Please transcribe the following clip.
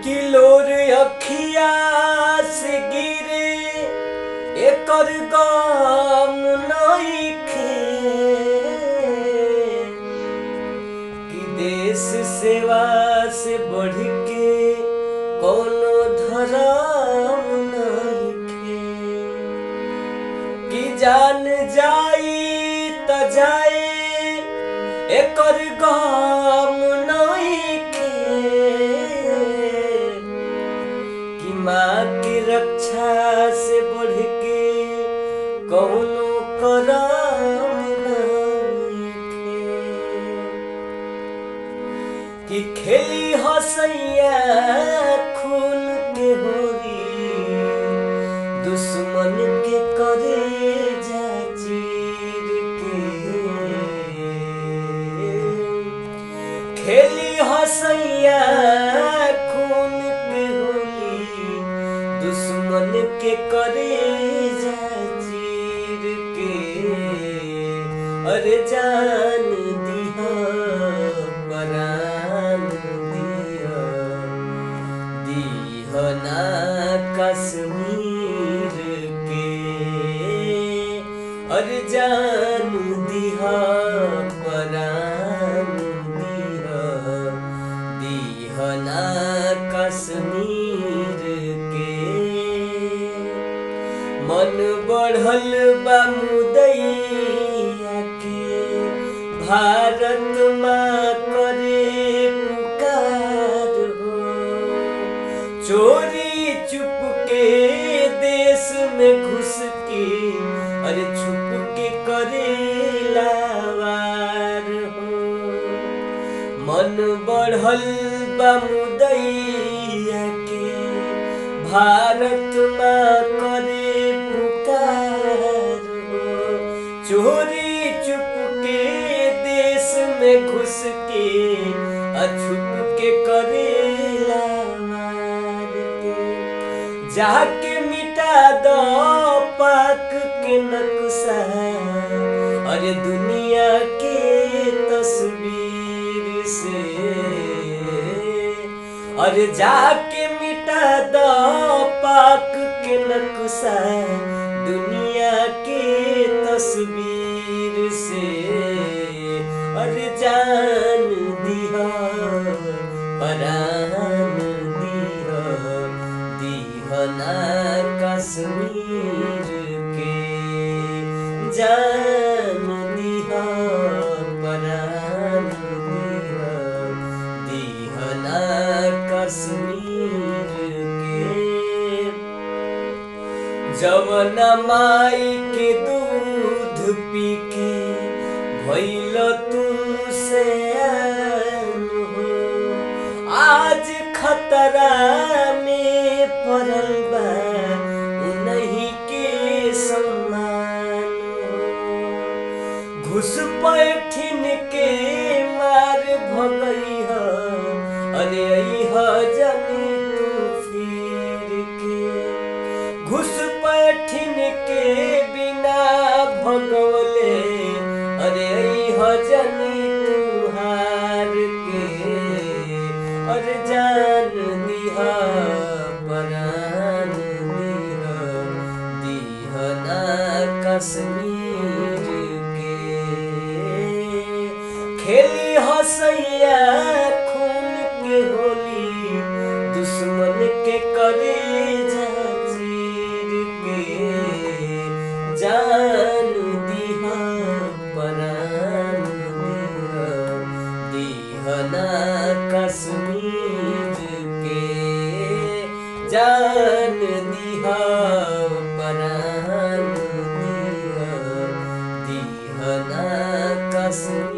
किलोर अखिया से गिरे एकर गम नइखे कि देश सेवा से बढ़ के कोनो धर्म नइखे कि जान जाई त जाए एकर गम नइखे कि माँ की रक्षा से बढ़ के कौनो करम नइखे कि खेली हसैया खून के होरी दुश्मन के करे चीर के खेली हसैया खून के होली दुश्मन के करे चीर के अरे जान दिहा परान दिहा दीहना कश्मीर के अरे जान दिहा परान दिहा दीहना कश्मीर के मन बढ़ल बा मुदैया के भारत माँ करे पुकार हो चोरी चुप के देश में घुस के अरे छुप के करे लावार हो मन बढ़ल बा मुदैया के भारत माँ करे पुकार हो चोरी चुप के देश में घुस के अछुप के करेला मार के जाके मिटा दो पाक के नक्शा अरे दुनिया के तस्वीर से अरे जाके मिटा दो पाक के नक्शा दुनिया के तस्वीर से अरे जान दिहा परान दिहा दीहना कश्मीर के जान दिहा परान दिहा दीहना कश्मीर के जवना माई के दूध पी के भइल तू से आज खतरा में पड़ल बा उन्हीं के सम्मान घुस पैठिन के मार भगई ह अरे अइह जनी तू फिर के घुस पैठिन के बिना भगवले अरे अइह जनी तू हार के अरे जान दिहा परान दिहा दीहना कश्मीर के खेली हसैया खून के होली दुश्मन के करे चीर के जान दिहा परान दिहा दीहना कश्मीर के जान दिहा परान दिहा दीहना कश्मीर